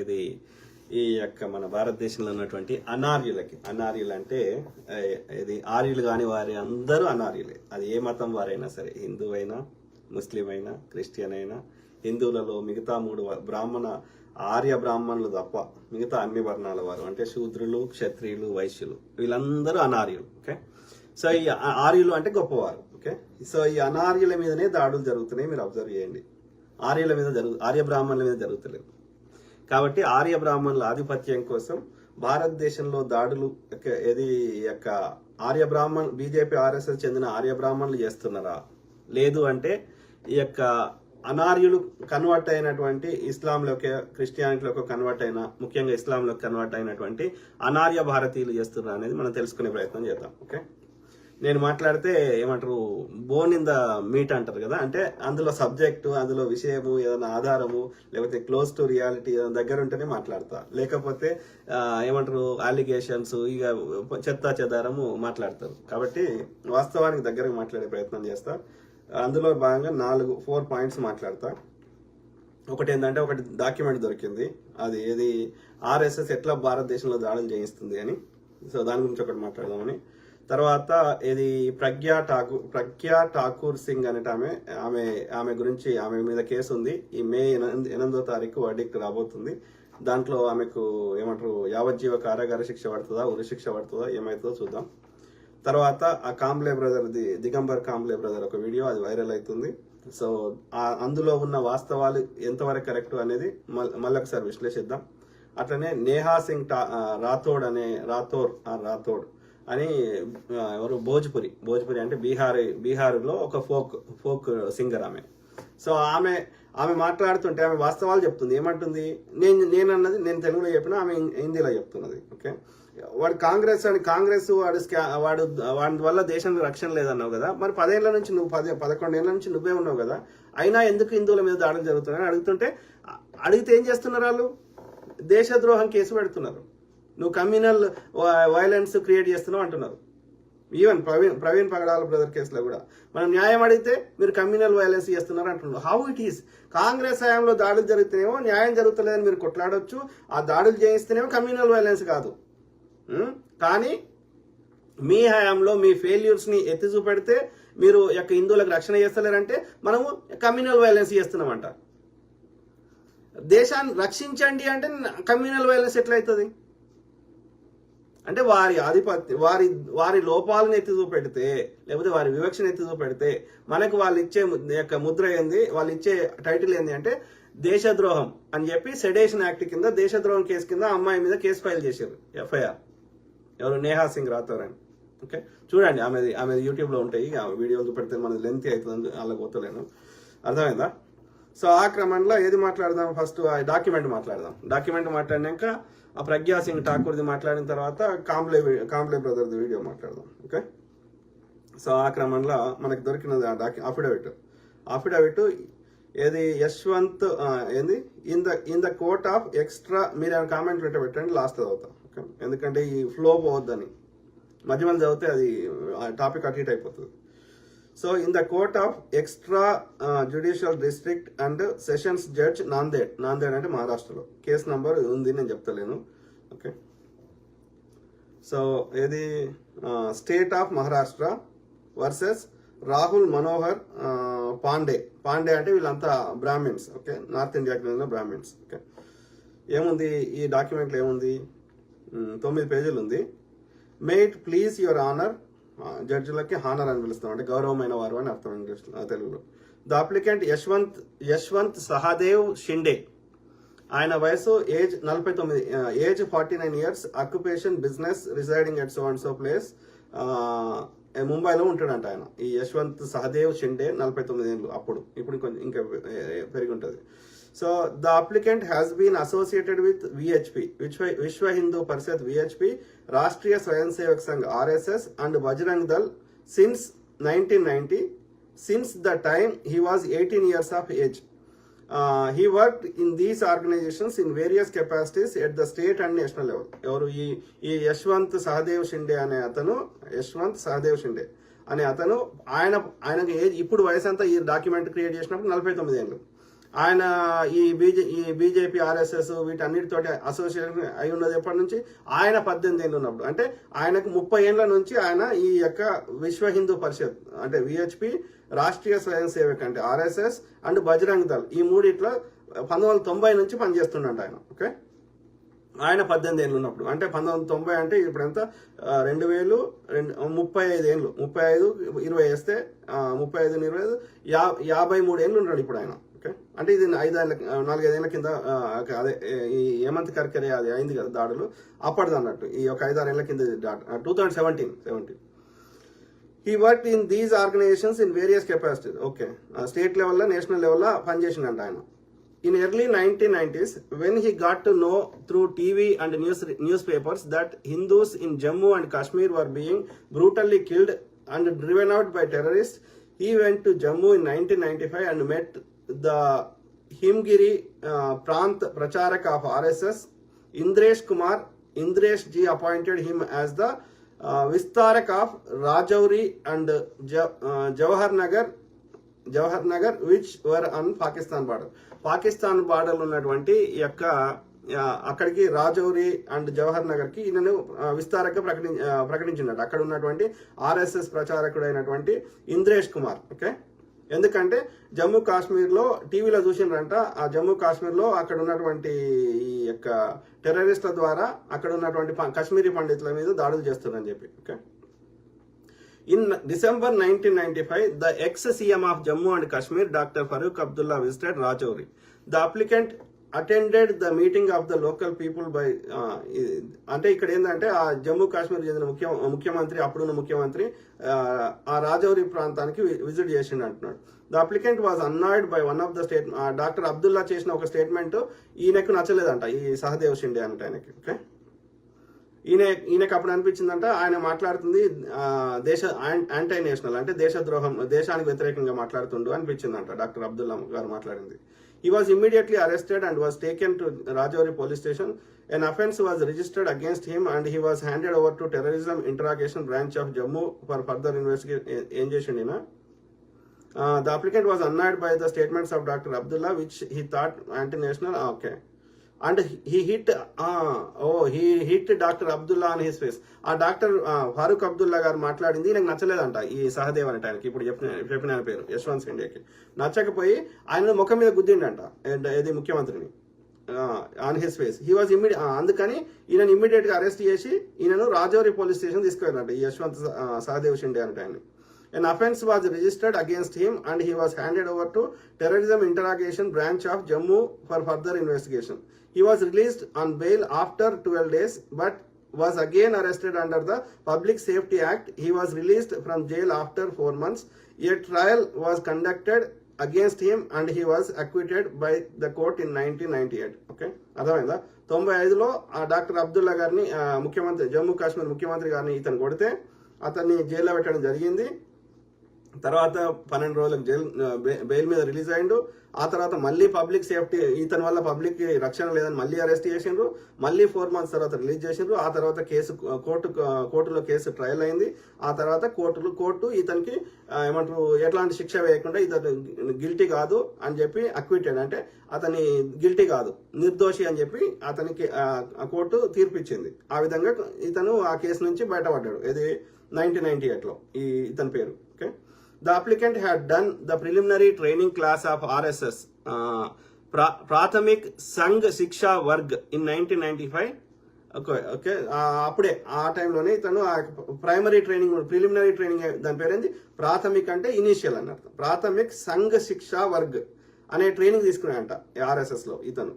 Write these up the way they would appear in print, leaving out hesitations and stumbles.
ఇది ఈ యొక్క మన భారతదేశంలో ఉన్నటువంటి అనార్యులు అంటే ఇది ఆర్యులు కాని వారి అందరూ అనార్యులే. అది ఏ మతం వారైనా సరే, హిందువైనా ముస్లిం అయినా క్రిస్టియన్ అయినా, హిందువులలో మిగతా ఆర్య బ్రాహ్మణులు తప్ప మిగతా అన్ని వర్ణాల వారు అంటే శూద్రులు, క్షత్రియులు, వైశ్యులు వీళ్ళందరూ అనార్యులు. ఓకే, సో ఈ ఆర్యులు అంటే గొప్పవారు. ఓకే, సో ఈ అనార్యుల మీదనే దాడులు జరుగుతున్నాయి. మీరు అబ్జర్వ్ చేయండి, ఆర్య బ్రాహ్మణుల మీద జరుగుతలేవు. కాబట్టి ఆర్య బ్రాహ్మణుల ఆధిపత్యం కోసం భారతదేశంలో దాడులు బీజేపీ ఆర్ఎస్ఎస్ చెందిన ఆర్య బ్రాహ్మణులు చేస్తున్నారా? లేదు అంటే ఈ యొక్క అనార్యులు కన్వర్ట్ అయినటువంటి ఇస్లాంలోకి, క్రిస్టియానిటీలోకి కన్వర్ట్ అయిన, ముఖ్యంగా ఇస్లాంలోకి కన్వర్ట్ అయినటువంటి అనార్య భారతీయులు చేస్తున్నారా అనేది మనం తెలుసుకునే ప్రయత్నం చేద్దాం. ఓకే, నేను మాట్లాడితే ఏమంటారు, బోన్ ఇన్ ద మీట్ అంటారు కదా, అంటే అందులో సబ్జెక్టు, అందులో విషయము, ఏదైనా ఆధారము, లేకపోతే క్లోజ్ టు రియాలిటీ ఏదైనా దగ్గర ఉంటేనే మాట్లాడతా, లేకపోతే ఏమంటారు అలిగేషన్స్, ఇక చెత్తా చెదారము మాట్లాడతారు. కాబట్టి వాస్తవానికి దగ్గరకు మాట్లాడే ప్రయత్నం చేస్తా. అందులో భాగంగా 4 పాయింట్స్ మాట్లాడతా. ఒకటి ఏంటంటే, ఒకటి డాక్యుమెంట్ దొరికింది, అది ఏది ఆర్ఎస్ఎస్ ఎట్లా భారతదేశంలో దాడులు చేయిస్తుంది అని. సో దాని గురించి ఒకటి మాట్లాడదామని. తర్వాత ఇది ప్రజ్ఞా ఠాకూర్ సింగ్ అనేట ఆమె గురించి, ఆమె మీద కేసు ఉంది. ఈ మే 8వ తారీఖు వర్డిక్ట్ రాబోతుంది. దాంట్లో ఆమెకు ఏమంటారు యావజ్జీవ కారాగార శిక్ష పడుతుందా, ఉరి శిక్ష పడుతుందా, ఏమవుతుందో చూద్దాం. తర్వాత ఆ కాంబ్లే బ్రదర్, దిగంబర్ కాంబ్లే బ్రదర్ ఒక వీడియో, అది వైరల్ అవుతుంది. సో అందులో ఉన్న వాస్తవాలు ఎంతవరకు కరెక్ట్ అనేది మళ్ళొకసారి విశ్లేషిద్దాం. అట్లనే నేహా సింగ్ రాథోడ్ అని ఎవరు, భోజ్పురి అంటే బీహార్లో ఒక ఫోక్ సింగర్ ఆమె. సో ఆమె మాట్లాడుతుంటే ఆమె వాస్తవాలు చెప్తుంది. ఏమంటుంది, నేనన్నది నేను తెలుగులో చెప్పినా, ఆమె హిందీలో చెప్తున్నది. ఓకే, వాడు కాంగ్రెస్ వాడి వల్ల దేశానికి రక్షణ లేదన్నావు కదా, మరి 10 ఏళ్ల నుంచి నువ్వు 11 ఏళ్ల నుంచి నువ్వే ఉన్నావు కదా, అయినా ఎందుకు హిందువుల మీద దాడులు జరుగుతున్నాయని అడిగితే ఏం చేస్తున్నారు వాళ్ళు? దేశద్రోహం కేసు పెడుతున్నారు. నువ్వు కమ్యూనల్ వైలెన్స్ క్రియేట్ చేస్తున్నావు అంటున్నారు. ఈవెన్ ప్రవీణ్ పగడాల బ్రదర్ కేసులో కూడా మనం న్యాయం అడిగితే మీరు కమ్యూనల్ వైలెన్స్ చేస్తున్నారు అంటున్నారు. How it is? కాంగ్రెస్ హయాంలో దాడులు జరుగుతున్నాయేమో న్యాయం జరుగుతలేదని మీరు కొట్లాడొచ్చు, ఆ దాడులు చేయిస్తేనేమో కమ్యూనల్ వైలెన్స్ కాదు. కానీ మీ హయాంలో మీ ఫెయిల్యూర్స్ ని ఎత్తి చూపెడితే మీరు హిందువులకు రక్షణ చేస్తలేరంటే మనము కమ్యూనల్ వైలెన్స్ చేస్తున్నామంట. దేశాన్ని రక్షించండి అంటే కమ్యూనల్ వైలెన్స్ ఎట్లయితుంది? అంటే వారి ఆధిపత్యం, వారి లోపాలను ఎత్తి చూపెడితే, లేకపోతే వారి వివక్షను ఎత్తి చూపెడితే మనకు వాళ్ళు ఇచ్చే ముద్ర ఏంది, వాళ్ళు ఇచ్చే టైటిల్ ఏంది అంటే దేశద్రోహం అని చెప్పి సెడేషన్ యాక్ట్ కింద, దేశద్రోహం కేసు కింద అమ్మాయి మీద కేసు ఫైల్ చేశారు, ఎఫ్ఐఆర్. ఎవరు? నేహా సింగ్ రాథోర్ అని. ఓకే, చూడండి, ఆమె యూట్యూబ్లో ఉంటాయి, ఆ వీడియోలు చూపెడితే మనది లెంత్ అవుతుంది, అలా పోతలేను. అర్థమైందా? సో ఆ క్రమంలో ఏది మాట్లాడదాం? ఫస్ట్ ఆ డాక్యుమెంట్ మాట్లాడినాక ఆ ప్రజ్ఞా సింగ్ ఠాకూర్ది మాట్లాడిన తర్వాత కాంబ్లే బ్రదర్ది వీడియో మాట్లాడదాం. ఓకే, సో ఆ క్రమంలో మనకి దొరికినది అఫిడవిట్ ఏది యశ్వంత్ ఏంది in the court of extra. మీరు ఏమైనా కామెంట్లు పెట్టండి, లాస్ట్ చదువుతాం. ఓకే, ఎందుకంటే ఈ ఫ్లో పోవద్దని, మధ్య చదివితే అది టాపిక్ అటు ఇటు అయిపోతుంది. So in the court of extra judicial district and sessions judge Nanded అంటే మహారాష్ట్రలో, కేసు నంబర్ ఉంది, నేను చెప్తలేను. ఓకే, సో ఏది state of Maharashtra versus Rahul Manohar Pandey అంటే వీళ్ళంతా బ్రాహ్మిన్స్. ఓకే, నార్త్ ఇండియాకి చెందిన బ్రాహ్మిన్స్. ఓకే, ఏముంది ఈ డాక్యుమెంట్లో? ఏముంది? 9 పేజీలు ఉంది. May it please your honour, జడ్జిలకి హానర్ అని పిలుస్తాం, అంటే గౌరవమైన వారు అని అర్థం ఇంగ్లీష్ తెలుగులో. The applicant Yashwant Sahadev Shinde. ఆయన వయసు age 49, age 49 years, occupation business, residing at so and so place. ముంబైలో ఉంటాడంట ఆయన. ఈ యశ్వంత్ సహదేవ్ షిండే 49 ఏళ్ళు అప్పుడు, ఇప్పుడు ఇంకా పెరిగి ఉంటుంది. So the applicant has been associated with VHP, Vishwa Hindu Parishad VHP, Rashtriya Swayamsevak Sangh RSS and Bajrang Dal since 1990. Since the time he was 18 years of age. He worked in these organizations in various capacities at the state and national level. ఎవరు? ఈ యశ్వంత్ సహదేవ్ షిండే అనే అతను ఆయనకి age ఇప్పుడు వయసు అంతా ఈ document create చేసినప్పుడు 49 ఏళ్ళు. ఆయన ఈ బీజేపీ ఆర్ఎస్ఎస్ వీటన్నిటితోటి అసోసియేషన్ అయి ఉన్నది ఎప్పటి నుంచి ఆయన 18 ఏళ్ళు ఉన్నప్పుడు. అంటే ఆయనకు 30 ఏళ్ల నుంచి ఆయన ఈ యొక్క విశ్వ హిందూ పరిషత్ అంటే విహెచ్పి, రాష్ట్రీయ స్వయం సేవక్ అంటే ఆర్ఎస్ఎస్ అండ్ బజరంగ్ దళ్ ఈ మూడిట్లో 1990 నుంచి పనిచేస్తున్నాడు ఆయన. ఓకే, ఆయన 18 ఏళ్ళు ఉన్నప్పుడు అంటే 1990 అంటే ఇప్పుడు ఎంత 35 ఏళ్ళు 35 20 వేస్తే 35 20 53 ఏళ్ళు ఉన్నాడు ఇప్పుడు ఆయన. ఓకే, అంటే ఇది 4-5 ఏళ్ల కింద అదే ఈ హేమంత్ కర్కరే అది అయింది కదా దాడులు, అప్పటిది అన్నట్టు ఈ ఒక 5-6 ఏళ్ల కింద 2017. He worked in these organizations in various capacities. Okay, state లెవెల్లో నేషనల్ లెవెల్లో పనిచేసిండంట ఆయన. In early 1990s, when he got to know through TV and newspapers that Hindus in Jammu and Kashmir were being brutally killed and driven out by terrorists, he went to Jammu in 1995 and met the Himgiri Prant Pracharak of RSS, Indresh Kumar. Indresh ji appointed him as the Vistarak of Rajouri and Jawahar Nagar, which were on Pakistan border. Pakistan border ఉన్నటువంటి యొక్క అక్కడికి Rajouri and Jawahar Nagar కి ఈయనను విస్తారంగా ప్రకటించినట్టు అక్కడ ఉన్నటువంటి RSS ప్రచారకుడు అయినటువంటి Indresh Kumar. Okay, ఎందుకంటే జమ్మూ కాశ్మీర్ లో టీవీలో చూసినారంట, ఆ జమ్మూ కాశ్మీర్ లో అక్కడ ఉన్నటువంటి ఈ యొక్క టెర్రరిస్టుల ద్వారా అక్కడ ఉన్నటువంటి కాశ్మీరీ పండితుల మీద దాడులు చేస్తున్నారని చెప్పి. Okay, in December 1995, the ex-CM of Jammu and Kashmir, Dr. Farooq Abdullah, visited Rajouri. The applicant attended the meeting of the local people by అంటే ఇక్కడ ఏంటంటే ఆ జమ్మూ కాశ్మీర్ చెందిన ముఖ్యమంత్రి అప్పుడున్న ముఖ్యమంత్రి ఆ రాజౌరి ప్రాంతానికి విజిట్ చేసిండు అంటున్నాడు. The applicant was అన్నాయిడ్ by one of the state doctor Abdullah చేసిన ఒక స్టేట్మెంట్ ఈయనకు నచ్చలేదంట, ఈ సహదేవ్ షిండే అంటే ఆయనకి. ఓకే, ఈయనకు అప్పుడు అనిపించిందంట ఆయన మాట్లాడుతుంది యాంటీ నేషనల్ అంటే దేశద్రోహం, దేశానికి వ్యతిరేకంగా మాట్లాడుతుండు అనిపించిందంట డాక్టర్ అబ్దుల్లా గారు మాట్లాడింది. He was immediately arrested and was taken to Rajouri police station. An offence was registered against him and he was handed over to Terrorism Interrogation Branch of Jammu for further investigation. The applicant was annoyed by the statements of Dr. Abdullah, which he thought anti-national. Okay. And he hit doctor Abdullah on his face. ఆ doctor Farooq Abdullah గారు మాట్లాడింది నాకు నచ్చలేదంట ఈ సహదేవ్ అనే ఆయనకి, ఇప్పుడు చెప్పిన పేరు యశ్వంత్ సిండియాకి నచ్చకపోయి ఆయన ముఖం మీద గుద్దిండంట ఇది ముఖ్యమంత్రిని on his face. He was అందుకని ఈయన ఇమ్మీడియట్ గా అరెస్ట్ చేసి ఈయనను రాజౌరి పోలీస్ స్టేషన్ తీసుకెళ్ళారంట ఈ యశ్వంత్ సహదేవ్ షిండే అనే ఆయన. An offence was registered against him and he was handed over to Terrorism Interrogation Branch of Jammu for further investigation. He was released on bail after 12 days but was again arrested under the Public Safety Act. He was released from jail after 4 months. A trial was conducted against him and he was acquitted by the court in 1998. Okay, అర్థమైందా? 95లో ఆ doctor Abdullah గారిని ముఖ్యమంత్రి జమ్మూ కాశ్మీర్ ముఖ్యమంత్రి గారిని ఇతను కొడితే అతన్ని జైల్లో పెట్టడం జరిగింది. తర్వాత 12 రోజులకు బెయిల్ మీద రిలీజ్ అయ్యిండు. ఆ తర్వాత మళ్ళీ పబ్లిక్ సేఫ్టీ ఇతని వల్ల పబ్లిక్ రక్షణ లేదని మళ్ళీ అరెస్ట్ చేసిండ్రు. మళ్ళీ 4 months తర్వాత రిలీజ్ చేసిండ్రు. ఆ తర్వాత కేసు కోర్టులో కేసు ట్రయల్ అయింది. ఆ తర్వాత కోర్టు ఇతనికి ఏమంటారు ఎట్లాంటి శిక్ష వేయకుండా ఇతను గిల్టీ కాదు అని చెప్పి అక్విటెడ్ అంటే అతని గిల్టీ కాదు నిర్దోషి అని చెప్పి అతనికి కోర్టు తీర్పిచ్చింది. ఆ విధంగా ఇతను ఆ కేసు నుంచి బయటపడ్డాడు. ఇది 1998లో ఇతని పేరు. Okay, the applicant had done the preliminary training class of RSS Prathamik Sangh Shiksha Varg in 1995. Okay, అప్పుడే ఆ టైంలోనే ఇతను ప్రైమరీ ట్రైనింగ్ ప్రిలిమినరీ ట్రైనింగ్ దాని పేరేంది ప్రాథమిక్ అంటే ఇనీషియల్ అన్నట్టు ప్రాథమిక్ సంఘ్ శిక్షా వర్గ్ అనే ట్రైనింగ్ తీసుకున్నాడంట ఆర్ఎస్ఎస్ లో ఇతను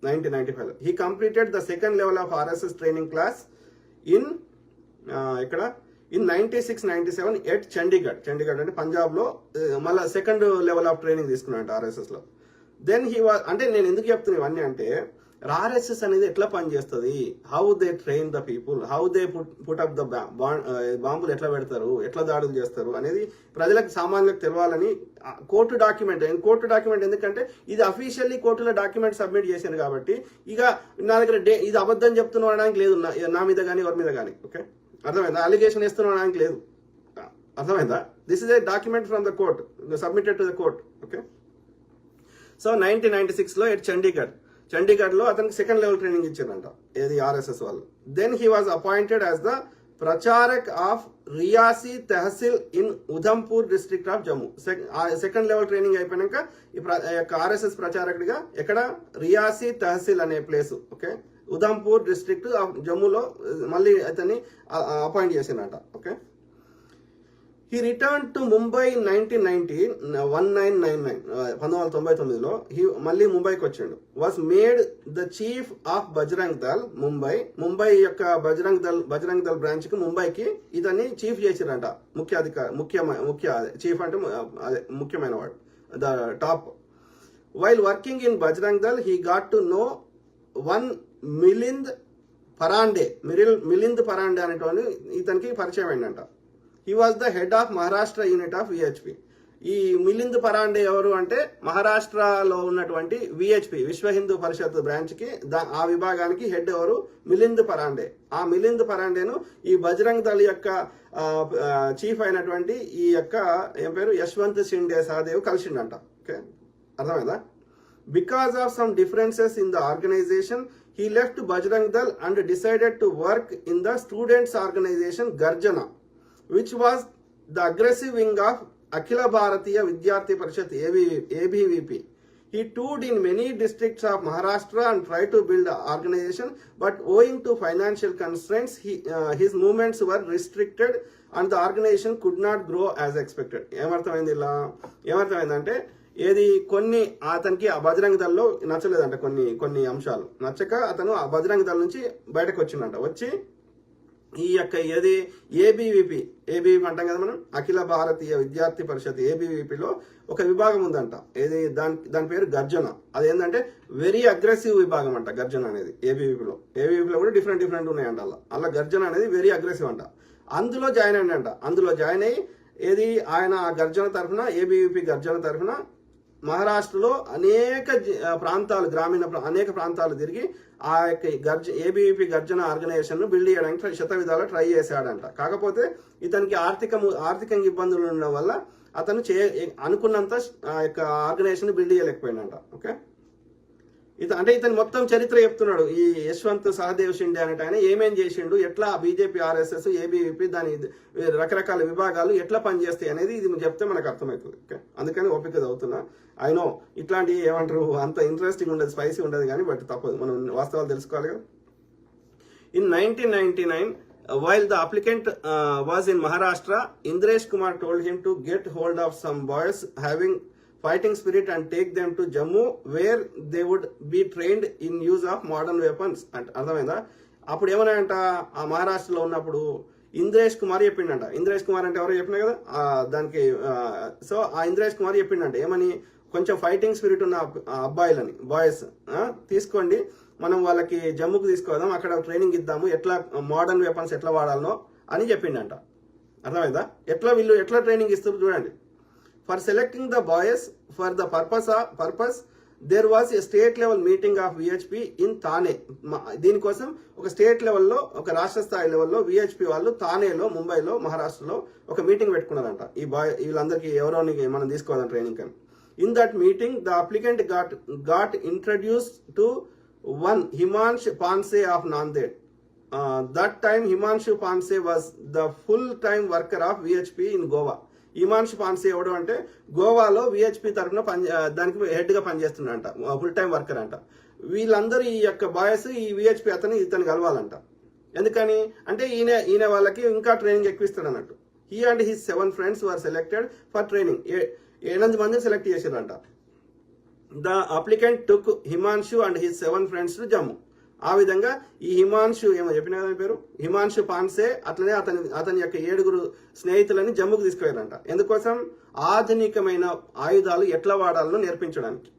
1995లో. He completed the second level of RSS training class in ఇక్కడ ఇన్ 96-97 ఎట్ చండీగఢ్ అంటే పంజాబ్ లో మళ్ళీ సెకండ్ లెవెల్ ఆఫ్ ట్రైనింగ్ తీసుకున్నాడు ఆర్ఎస్ఎస్ లో. దెన్ హీ వాజ్ అంటే నేను ఎందుకు చెప్తున్నా ఇవన్నీ అంటే ఆర్ఎస్ఎస్ అనేది ఎట్లా పనిచేస్తుంది, how they train the people, how they put up the బాంబులు ఎట్లా పెడతారు, ఎట్లా దాడులు చేస్తారు అనేది ప్రజలకు సామాన్యులకు తెలవాలని కోర్టు డాక్యుమెంట్ ఎందుకంటే ఇది అఫీషియల్లీ కోర్టులో డాక్యుమెంట్ సబ్మిట్ చేశారు కాబట్టి ఇక నా దగ్గర ఇది అబద్ధం చెప్తున్నా అనడానికి లేదు నా మీద కానీ ఎవరి మీద కానీ. ఓకే, అర్థమైందా? అలిగేషన్ వేస్తున్నాడానికి లేదు, అర్థమైందా? This is a document from the court submitted to the court. Okay, so 1996 లో చండీగఢ్ లో అతనికి సెకండ్ లెవెల్ ట్రైనింగ్ ఇచ్చారంట ఏది ఆర్ఎస్ఎస్ వాళ్ళు. Then he was appointed as the pracharak of Reasi tehsil in Udhampur district of Jammu. Second level training అయిపోయాక ఈ ఆర్ఎస్ఎస్ ప్రచారకుడిగా ఎక్కడ రియాసీ తహసీల్ అనే place, okay, Udhampur district of జమ్మూలో మళ్ళీ అతన్ని అపాయింట్ చేసినట. Okay, he return to Mumbai 1999లో మళ్ళీ ముంబైకి వచ్చాడు. Was made the chief of Bajrang Dal Mumbai యొక్క బజరంగ్ దళ్ బ్రాంచ్ కి ముంబైకి ఇతన్ని చీఫ్ చేసిరంట. ముఖ్య చీఫ్ అంటే అదే ముఖ్యమైన వాడు, the top. While working in Bajrang Dal he got to know one Milind Parande అనేటువంటి ఇతనికి పరిచయం అయిందంట. He was the head of Maharashtra unit of VHP. ఈ మిలింద్ పరాండే ఎవరు అంటే మహారాష్ట్రలో ఉన్నటువంటి విహెచ్పి విశ్వ హిందూ పరిషత్ బ్రాంచ్ కి ఆ విభాగానికి హెడ్ ఎవరు? మిలింద్ పరాండే. ఆ మిలింద్ పరాండేను ఈ బజరంగ్ దళ్ యొక్క చీఫ్ అయినటువంటి ఈ యొక్క ఏం పేరు యశ్వంత్ షిండే సహదేవ్ కలిసిండంట. ఓకే, అర్థమైందా? Because of some differences in the organization he left Bajrang Dal and decided to work in the students organization Garjana, which was the aggressive wing of Akhila Bharatiya Vidyarthi Parishad ABVP. He toured in many districts of Maharashtra and tried to build an organization, but owing to financial constraints, his movements were restricted and the organization could not grow as expected. ఏమర్థమైందంటే ఏది కొన్ని అతనికి ఆ బజరంగ్ దళ్ లో నచ్చలేదంట, కొన్ని అంశాలు నచ్చక అతను ఆ బజరంగ్ దళ్ నుంచి బయటకు వచ్చిందంట. వచ్చి ఈ యొక్క ఏది ఏబీవీపీ అంటాం కదా మనం, అఖిల భారతీయ విద్యార్థి పరిషత్ ఏబీవీపీలో ఒక విభాగం ఉందంట. ఏది దాని పేరు గర్జన. అదేంటంటే వెరీ అగ్రెసివ్ విభాగం అంట గర్జన అనేది. ఏబీవీపీలో కూడా డిఫరెంట్ ఉన్నాయంట. అలా గర్జన అనేది వెరీ అగ్రెసివ్ అంట. అందులో జాయిన్ అయ్యంట. అందులో జాయిన్ అయ్యి ఏది ఆయన ఆ గర్జన తరఫున ఏబీవీపీ గర్జన తరఫున మహారాష్ట్రలో అనేక ప్రాంతాలు అనేక ప్రాంతాలు తిరిగి ఆ యొక్క ఏబీవీపీ గర్జన ఆర్గనైజేషన్ ను బిల్డ్ చేయడానికి శతవిధాలా ట్రై చేశాడంట. కాకపోతే ఇతనికి ఆర్థికంగా ఇబ్బందులు ఉండడం వల్ల అతను అనుకున్నంత ఆ యొక్క ఆర్గనైజేషన్ బిల్డ్ చేయలేకపోయినంట. ఓకే, ఇతను మొత్తం చరిత్ర చెప్తున్నాడు. ఈ యశ్వంత్ సహదేవ్ షిండే అనేట ఆయన ఏమేం చేసిండు, ఎట్లా బీజేపీ ఆర్ఎస్ఎస్ ఏబీవీపీ దాని రకరకాల విభాగాలు ఎట్లా పనిచేస్తాయి అనేది ఇది చెప్తే మనకు అర్థమవుతుంది. ఓకే, అందుకని ఓపిక చదువుతున్నా. అయినో ఇట్లాంటి ఏమంటారు అంత ఇంట్రెస్టింగ్ ఉండదు, స్పైసీ ఉండదు కానీ బట్ తప్పదు, మనం వాస్తవాలు తెలుసుకోవాలి కదా. In 1999 while the applicant was in Maharashtra, Indresh Kumar told him to get hold of some boys having fighting spirit and take them to Jammu where they would be trained in use of modern weapons. అంటే అర్థమైందా? అప్పుడు ఏమన్నాయంట, ఆ మహారాష్ట్రలో ఉన్నప్పుడు ఇంద్రేష్ కుమార్ చెప్పిండంట. ఇంద్రేష్ కుమార్ అంటే ఎవరో చెప్పినా కదా దానికి. సో ఆ ఇంద్రేష్ కుమార్ చెప్పిండంట ఏమని, కొంచెం ఫైటింగ్ స్పిరిట్ ఉన్న అబ్బాయిలని బాయ్స్ తీసుకోండి, మనం వాళ్ళకి జమ్ముకు తీసుకోదాం, అక్కడ ట్రైనింగ్ ఇద్దాము, ఎట్లా మోడర్న్ వెపన్స్ ఎట్లా వాడాలనో అని చెప్పిండంట. అర్థమైందా? వీళ్ళు ఎట్లా ట్రైనింగ్ ఇస్తారు చూడండి. For selecting the boys for the purpose, there was a state level meeting of VHP in Thane. దీనికోసం ఒక స్టేట్ లెవెల్లో, ఒక రాష్ట్ర స్థాయి లెవెల్లో VHP వాళ్ళు థానేలో, ముంబైలో, మహారాష్ట్రలో ఒక మీటింగ్ పెట్టుకున్నారంట. వీళ్ళందరికీ ఎవరోని మనం తీసుకోవాలని ట్రైనింగ్ అని. In that meeting, the applicant got introduced to one Himanshu Panse of Nanded. That time Himanshu Panse was the full-time worker of VHP in Goa. Himanshu పాన్సే ఎవడు అంటే గోవాలో విహెచ్పి తరఫున దానికి హెడ్ గా పనిచేస్తున్నాడంట, ఫుల్ టైం వర్కర్ అంట. వీళ్ళందరూ ఈ యొక్క బాయ్స్ ఈ విహెచ్పి ఇతను కలవాలంట. ఎందుకని అంటే ఈయన వాళ్ళకి ఇంకా ట్రైనింగ్ ఎక్కువ ఇస్తాడు అన్నట్టు. He and his 7 friends were selected for training. 8 మందిని సెలెక్ట్ చేశారంట. The applicant took Himanshu and his 7 friends to Jammu. ఆ విధంగా ఈ హిమాన్షు ఏమో చెప్పిన కదా పేరు, హిమాన్షు పాన్సే అట్లనే అతని యొక్క 7 స్నేహితులని జమ్ముకు తీసుకెళ్లారంట. ఎందుకోసం? ఆధునికమైన ఆయుధాలు ఎట్లా వాడాలో నేర్పించడానికి.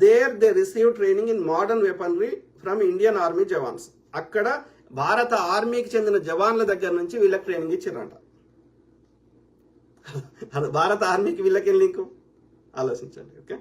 There they receive training in modern weaponry from Indian army jawans. అక్కడ భారత ఆర్మీకి చెందిన జవాన్ల దగ్గర నుంచి వీళ్ళకి ట్రైనింగ్ ఇచ్చారంట. భారత ఆర్మీకి వీళ్ళకి లింకు ఆలోచించండి. ఓకే.